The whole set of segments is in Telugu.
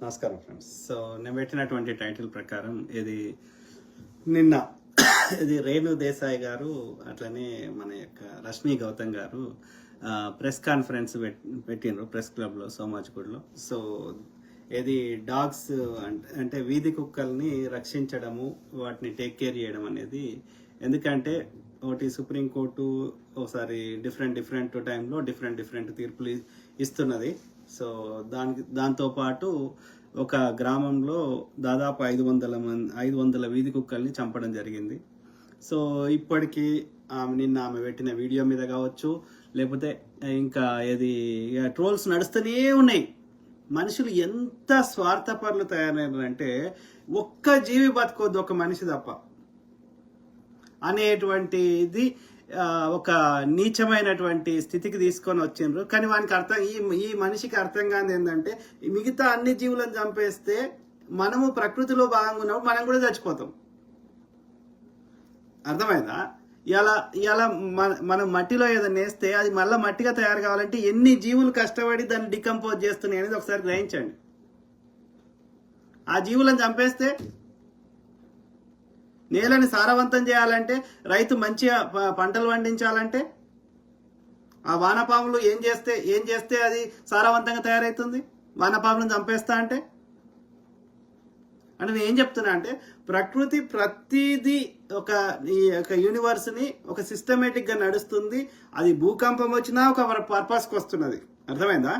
నమస్కారం ఫ్రెండ్స్. సో నేను పెట్టినటువంటి టైటిల్ ప్రకారం నిన్న ఇది రేణు దేశాయ్ గారు అట్లనే మన యొక్క రష్మి గౌతమ్ గారు ప్రెస్ కాన్ఫరెన్స్ పెట్టిండ్రు ప్రెస్ క్లబ్లో సోమాజిగూడలో. సో డాగ్స్ అంటే వీధి కుక్కల్ని రక్షించడము, వాటిని టేక్ కేర్ చేయడం అనేది. ఎందుకంటే ఒకటి సుప్రీంకోర్టు ఒకసారి డిఫరెంట్ టైంలో డిఫరెంట్ తీర్పులు ఇస్తున్నది. సో దాంతోపాటు ఒక గ్రామంలో దాదాపు 500 వీధి కుక్కల్ని చంపడం జరిగింది. సో ఇప్పటికీ ఆమె పెట్టిన వీడియో మీద కావచ్చు, లేకపోతే ఇంకా ట్రోల్స్ నడుస్తూనే ఉన్నాయి. మనుషులు ఎంత స్వార్థపరులు తయారైనారంటే ఒక్క జీవి బతుకోద్దు ఒక మనిషి తప్ప అనేటువంటిది ఒక నీచమైనటువంటి స్థితికి తీసుకొని వచ్చిండ్రు. కానీ వానికి ఈ మనిషికి అర్థం కాదు ఏంటంటే మిగతా అన్ని జీవులను చంపేస్తే మనము ప్రకృతిలో భాగంగా ఉన్నప్పుడు మనం కూడా చచ్చిపోతాం. అర్థమైందా? ఇలా మనం మట్టిలో ఏదైనా వేస్తే అది మళ్ళీ మట్టిగా తయారు కావాలంటే ఎన్ని జీవులు కష్టపడి దాన్ని డికంపోజ్ చేస్తున్నాయి అనేది ఒకసారి గ్రహించండి. ఆ జీవులను చంపేస్తే నేలని సారవంతం చేయాలంటే, రైతు మంచిగా పంటలు పండించాలంటే ఆ వానపాములు ఏం చేస్తే అది సారవంతంగా తయారవుతుంది? వానపాములను చంపేస్తా అంటే నేను ఏం చెప్తున్నా అంటే ప్రకృతి ప్రతిదీ ఈ యొక్క యూనివర్స్ని ఒక సిస్టమేటిక్గా నడుస్తుంది. అది భూకంపం వచ్చినా ఒక పర్పస్కి వస్తున్నది. అర్థమైందా?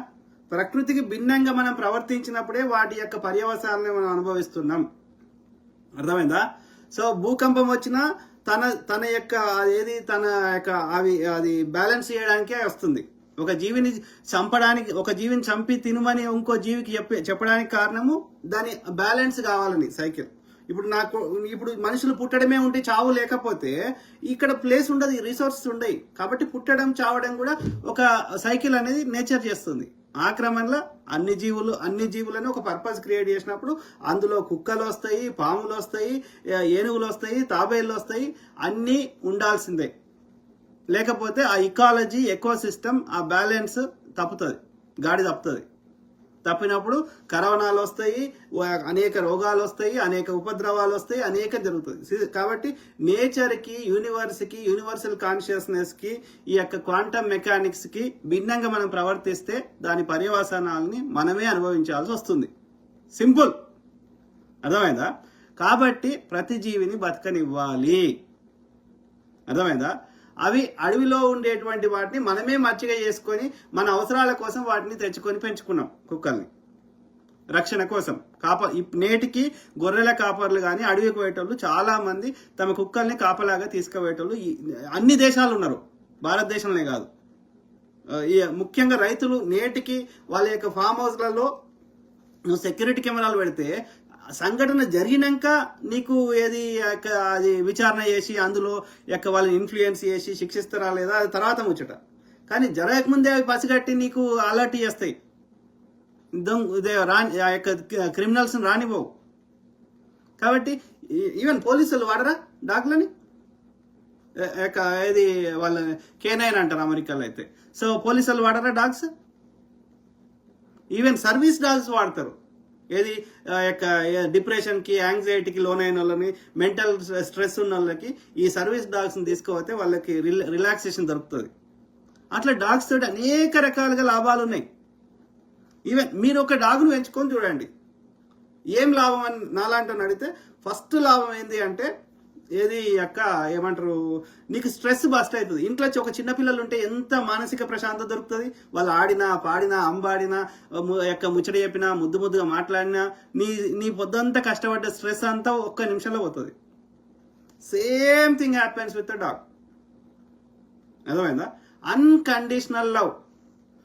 ప్రకృతికి భిన్నంగా మనం ప్రవర్తించినప్పుడే వాటి యొక్క పర్యవసానాన్ని మనం అనుభవిస్తున్నాం. అర్థమైందా? సో భూకంపం వచ్చినా తన యొక్క అది బ్యాలెన్స్ చేయడానికే వస్తుంది. ఒక జీవిని చంపి తినమని ఇంకో జీవికి చెప్పడానికి కారణము దాని బ్యాలెన్స్ కావాలని సైకిల్. ఇప్పుడు మనుషులు పుట్టడమే ఉంటే చావు లేకపోతే ఇక్కడ ప్లేస్ ఉండదు, రిసోర్సెస్ ఉండవు. కాబట్టి పుట్టడం చావడం కూడా ఒక సైకిల్ అనేది నేచర్ చేస్తుంది. ఆ క్రమంలో అన్ని జీవులను ఒక పర్పస్ క్రియేట్ చేసినప్పుడు అందులో కుక్కలు వస్తాయి, పాములు వస్తాయి, ఏనుగులు వస్తాయి, తాబేళ్లు వస్తాయి, అన్నీ ఉండాల్సిందే. లేకపోతే ఆ ఇకాలజీ ఎకో సిస్టమ్ ఆ బ్యాలెన్స్ గాడి తప్పుతుంది. తప్పినప్పుడు కరోనాలు వస్తాయి, అనేక రోగాలు వస్తాయి, అనేక ఉపద్రవాలు వస్తాయి, అనేక జరుగుతుంది. కాబట్టి నేచర్కి, యూనివర్సల్ కాన్షియస్నెస్కి, ఈ యొక్క క్వాంటమ్ మెకానిక్స్కి భిన్నంగా మనం ప్రవర్తిస్తే దాని పర్యవసానాలని మనమే అనుభవించాల్సి వస్తుంది. సింపుల్. అర్థమైందా? కాబట్టి ప్రతి జీవిని బతకనివ్వాలి. అర్థమైందా? అవి అడవిలో ఉండేటువంటి వాటిని మనమే మచ్చిగా చేసుకొని మన అవసరాల కోసం వాటిని తెచ్చుకొని పెంచుకున్నాం. కుక్కల్ని రక్షణ కోసం నేటికి గొర్రెల కాపర్లు కానీ అడవికి పోయేటోళ్ళు చాలా మంది తమ కుక్కల్ని కాపలాగా తీసుకుపోయేటోళ్ళు అన్ని దేశాలు ఉన్నారు, భారతదేశంలోనే కాదు. ముఖ్యంగా రైతులు నేటికి వాళ్ళ యొక్క ఫామ్ హౌస్లలో సెక్యూరిటీ కెమెరాలు పెడితే సంఘటన జరిగినాక నీకు అది విచారణ చేసి అందులో వాళ్ళని ఇన్ఫ్లుయెన్స్ చేసి శిక్షిస్తారా లేదా అది తర్వాత ముచ్చట. కానీ జరగకముందే అవి పసిగట్టి నీకు అలర్ట్ చేస్తాయి. క్రిమినల్స్ రానివ్వవు. కాబట్టి ఈవెన్ పోలీసులు వాడరా డాగ్లని? వాళ్ళ K9 అంటారు అమెరికాలో అయితే. సో పోలీసులు వాడరా డాగ్స్? ఈవెన్ సర్వీస్ డాగ్స్ వాడతారు. డిప్రెషన్కి, యాంగ్జైటీకి లోనైన వాళ్ళని, మెంటల్ స్ట్రెస్ ఉన్న వాళ్ళకి ఈ సర్వీస్ డాగ్స్ని తీసుకుపోతే వాళ్ళకి రిలాక్సేషన్ దొరుకుతుంది. అట్లా డాగ్స్ తోటి అనేక రకాలుగా లాభాలు ఉన్నాయి. ఈవెన్ మీరు ఒక డాగ్ను పెంచుకొని చూడండి, ఏం లాభం అని నాలాంటి అడిగితే ఫస్ట్ లాభం ఏంది అంటే ఏమంటారు, నీకు స్ట్రెస్ బస్ట్ అవుతుంది. ఇంట్లో ఒక చిన్నపిల్లలు ఉంటే ఎంత మానసిక ప్రశాంతత దొరుకుతుంది. వాళ్ళు ఆడినా, పాడినా, అంబాడినా, ముచ్చట చెప్పినా, ముద్దుగా మాట్లాడినా నీ పొద్దంతా కష్టపడ్డ స్ట్రెస్ అంతా ఒక్క నిమిషంలో పోతుంది. Same thing happens with dog. అర్థమైందా? Unconditional love.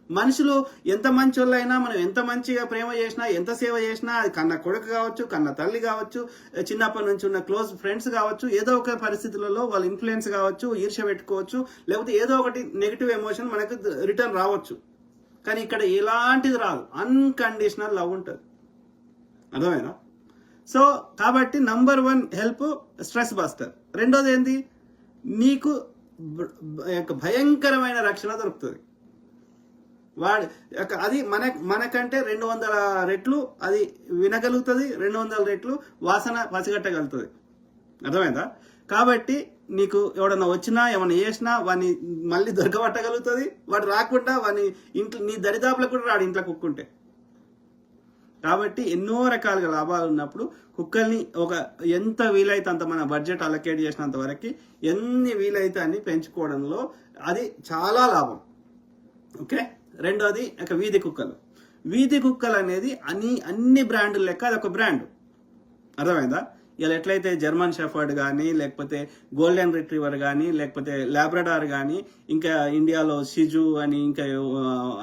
మనుషులు ఎంత మంచి వాళ్ళైనా, మనం ఎంత మంచిగా ప్రేమ చేసినా, ఎంత సేవ చేసినా, అది కన్న కొడుకు కావచ్చు, కన్న తల్లి కావచ్చు, చిన్నప్పటి నుంచి ఉన్న క్లోజ్ ఫ్రెండ్స్ కావచ్చు, ఏదో ఒక పరిస్థితులలో వాళ్ళ ఇన్ఫ్లుయెన్స్ కావచ్చు, ఈర్ష్య పెట్టుకోవచ్చు, లేకపోతే ఏదో ఒకటి నెగిటివ్ ఎమోషన్ మనకు రిటర్న్ రావచ్చు. కానీ ఇక్కడ ఎలాంటిది రాదు, అన్కండిషనల్ లవ్ ఉంటుంది. అర్థమైనా? సో కాబట్టి నంబర్ 1 హెల్ప్ స్ట్రెస్ బస్టర్. రెండోది ఏంది, నీకు భయంకరమైన రక్షణ దొరుకుతుంది. అది మనకంటే 200 రెట్లు అది వినగలుగుతుంది, 200 రెట్లు వాసన పసిగట్టగలుగుతుంది. అర్థమైందా? కాబట్టి నీకు ఎవడన్నా వచ్చినా ఏమన్నా చేసినా వాడిని మళ్ళీ దొరకబట్టగలుగుతుంది. వాడు రాకుండా వాడిని ఇంట్లో నీ దరిదాపులకు కూడా రాడు ఇంట్లో కుక్కుంటే. కాబట్టి ఎన్నో రకాలుగా లాభాలు ఉన్నప్పుడు కుక్కల్ని ఎంత వీలైతే అంత మన బడ్జెట్ అలొకేట్ చేసినంత వరకు ఎన్ని వీలైతే అన్ని పెంచుకోవడంలో అది చాలా లాభం. ఓకే. రెండోది వీధి కుక్కలు. వీధి కుక్కలు అనేది అన్ని బ్రాండ్లు లెక్క అదొక బ్రాండ్. అర్థమైందా? ఇలా ఎట్లయితే జర్మన్ షెఫర్డ్ కానీ, లేకపోతే గోల్డెన్ రిట్రీవర్ కానీ, లేకపోతే లాబ్రడార్ కానీ, ఇంకా ఇండియాలో షిజు అని, ఇంకా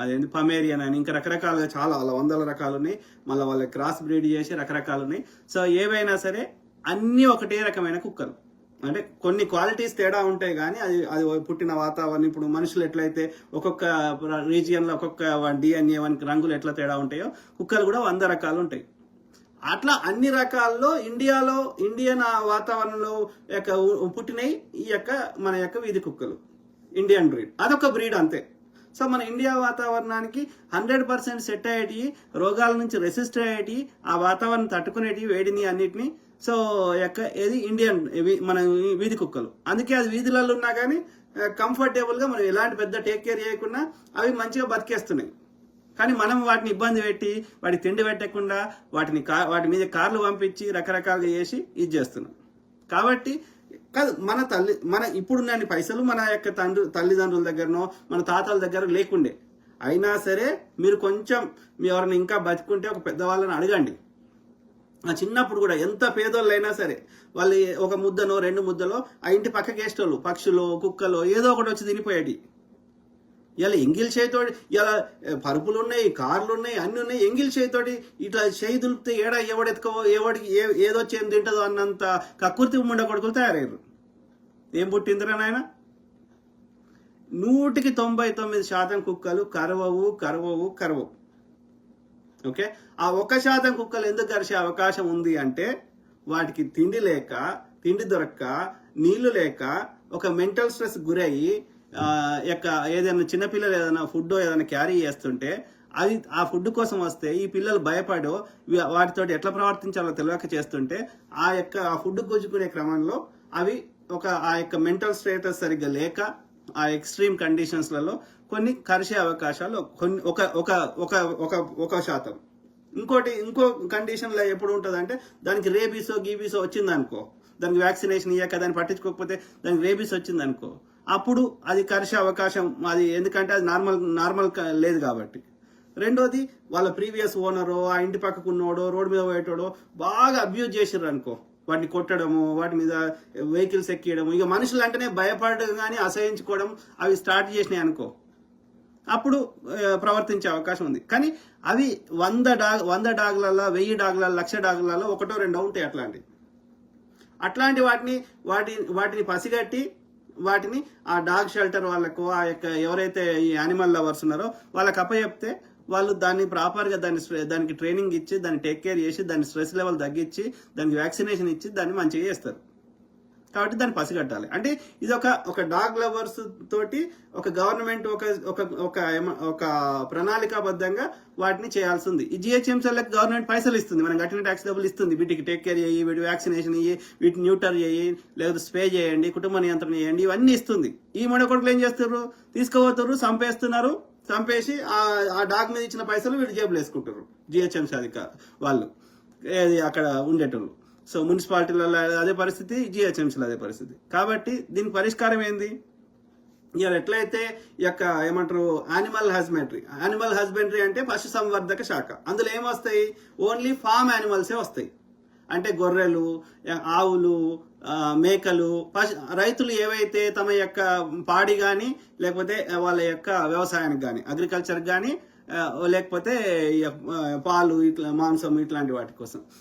అదేంటి పమేరియన్ అని, ఇంకా రకరకాలుగా చాలా 100 రకాలు ఉన్నాయి. మళ్ళీ వాళ్ళ క్రాస్ బ్రీడ్ చేసి రకరకాలు ఉన్నాయి. సో ఏవైనా సరే అన్నీ ఒకటే రకమైన కుక్కలు. అంటే కొన్ని క్వాలిటీస్ తేడా ఉంటాయి కానీ అది పుట్టిన వాతావరణం, ఇప్పుడు మనుషులు ఎట్లయితే ఒక్కొక్క రీజియన్లో ఒక్కొక్క DNA రంగులు ఎట్లా తేడా ఉంటాయో కుక్కలు కూడా 100 రకాలు ఉంటాయి. అట్లా అన్ని రకాల్లో ఇండియన్ వాతావరణంలో పుట్టినవి మన వీధి కుక్కలు, ఇండియన్ బ్రీడ్. అదొక బ్రీడ్ అంతే. సో మన ఇండియా వాతావరణానికి 100% సెట్ అయ్యేటి, రోగాల నుంచి రెసిస్ట్ అయ్యేటి, ఆ వాతావరణం తట్టుకునేటి, వేడిని అన్నిటిని. సో ఏది ఇండియన్ మన వీధి కుక్కలు. అందుకే అది వీధులలో ఉన్నా కానీ కంఫర్టబుల్గా మనం ఎలాంటి పెద్ద టేక్ కేర్ చేయకుండా అవి మంచిగా బతికేస్తున్నాయి. కానీ మనం వాటిని ఇబ్బంది పెట్టి వాటికి తిండి పెట్టకుండా వాటి మీద కార్లు పంపించి రకరకాలుగా చేసి ఇది చేస్తున్నాం. కాబట్టి కాదు మన ఇప్పుడున్న పైసలు మన తల్లిదండ్రుల దగ్గరనో మన తాతల దగ్గర లేకుండే. అయినా సరే మీరు కొంచెం ఎవరిని ఇంకా బతుకుంటే ఒక పెద్దవాళ్ళని అడగండి. చిన్నప్పుడు కూడా ఎంత పేదోళ్ళు అయినా సరే వాళ్ళు ఒక ముద్దనో 2 ముద్దలో ఆ ఇంటి పక్కకి వేసేటోళ్ళు, పక్షులు కుక్కలు ఏదో ఒకటి వచ్చి తినిపోయేటి. ఇలా ఎంగిల్ చేయితోటి, ఇలా పరుపులు ఉన్నాయి, కార్లు ఉన్నాయి, అన్ని ఉన్నాయి. ఎంగిల్ చేయితోటి ఇట్లా చేయి దులిపితే ఎవడికి ఏదొచ్చి ఏం తింటుందో అన్నంత కక్కుర్తి ముండ కొడుకులు తయారయ్యారు. ఏం పుట్టిందిరా నాయన? 199% కుక్కలు కరవవు. ఓకే. ఆ 1% కుక్కలు ఎందుకు కరిసే అవకాశం ఉంది అంటే వాటికి తిండి దొరక్క, నీళ్లు లేక, ఒక మెంటల్ స్ట్రెస్ గురయ్యి ఏదైనా చిన్నపిల్లలు ఏదైనా ఫుడ్ ఏదైనా క్యారీ చేస్తుంటే అది ఆ ఫుడ్ కోసం వస్తే ఈ పిల్లలు భయపడో వాటితో ఎట్లా ప్రవర్తించాలో తెలియక చేస్తుంటే ఆ ఫుడ్ గుంజుకునే క్రమంలో అవి ఆ మెంటల్ స్టేటస్ సరిగ్గా లేక ఆ ఎక్స్ట్రీమ్ కండిషన్స్లలో కొన్ని కరిసే అవకాశాలు ఒక శాతం. ఇంకో కండిషన్లో ఎప్పుడు ఉంటుంది అంటే దానికి రేబీసో గీబీసో వచ్చిందనుకో, దానికి వ్యాక్సినేషన్ ఇయ్యాక దాన్ని పట్టించుకోకపోతే దానికి రేబీస్ వచ్చిందనుకో, అప్పుడు అది కరిసే అవకాశం అది, ఎందుకంటే అది నార్మల్ లేదు కాబట్టి. రెండోది వాళ్ళ ప్రీవియస్ ఓనరో ఆ ఇంటి పక్కకు ఉన్నోడో రోడ్డు మీద పోయేటోడో బాగా అబ్యూజ్ చేసిర్రు అనుకో, వాటిని కొట్టడము, వాటి మీద వెహికల్స్ ఎక్కియడము, ఇక మనుషులు అంటేనే భయపడడం కానీ అసహించుకోవడం అవి స్టార్ట్ చేసినాయి అనుకో, అప్పుడు ప్రవర్తించే అవకాశం ఉంది. కానీ అవి 100 డాగులలో 1000 డాగులలో 1,00,000 డాగులలో 1-2 ఉంటాయి. అట్లాంటి వాటిని పసిగట్టి వాటిని ఆ డాగ్ షెల్టర్ వాళ్ళకు ఎవరైతే ఈ యానిమల్ లవర్స్ ఉన్నారో వాళ్ళకి అప్పచెప్తే వాళ్ళు దాన్ని ప్రాపర్గా దానికి ట్రైనింగ్ ఇచ్చి దాన్ని టేక్ కేర్ చేసి దాని స్ట్రెస్ లెవెల్ తగ్గించి దానికి వ్యాక్సినేషన్ ఇచ్చి దాన్ని మంచిగా చేస్తారు. కాబట్టి దాన్ని పసిగట్టాలి. అంటే ఇది ఒక డాగ్ లవర్స్ తోటి ఒక గవర్నమెంట్ ఒక ప్రణాళికాబద్ధంగా వాటిని చేయాల్సి ఉంది. ఈ జిహెచ్ఎంసీలకు గవర్నమెంట్ పైసలు ఇస్తుంది, మనం కట్టిన ట్యాక్స్ డబ్బులు ఇస్తుంది. వీటికి టేక్ కేర్ చేయి, వీటి వ్యాక్సినేషన్ ఇయ్యి, వీటిని న్యూటర్ చేయి, లేదా స్ప్రే చేయండి, కుటుంబ నియంత్రణ చేయండి, ఇవన్నీ ఇస్తుంది. ఈ కొడుకులు ఏం చేస్తారు? తీసుకుపోతారు, చంపేసి ఆ డాగ్ మీద ఇచ్చిన పైసలు వీళ్ళు జేబులు వేసుకుంటారు. జిహెచ్ఎంసీ అధికారులు వాళ్ళు అక్కడ ఉండేటోళ్ళు. సో మున్సిపాలిటీలలో అదే పరిస్థితి, జిహెచ్ఎంసీలో అదే పరిస్థితి. కాబట్టి దీనికి పరిష్కారం ఏంది? ఇవాళ ఎట్లయితే ఏమంటారు యానిమల్ హస్బెండరీ అంటే పశు సంవర్ధక శాఖ. అందులో ఏమొస్తాయి? ఓన్లీ ఫామ్ యానిమల్సే వస్తాయి. అంటే గొర్రెలు, ఆవులు, మేకలు, రైతులు ఏవైతే తమ పాడి కానీ లేకపోతే వాళ్ళ వ్యవసాయానికి కానీ అగ్రికల్చర్ కానీ లేకపోతే పాలు మాంసం ఇట్లాంటి వాటి కోసం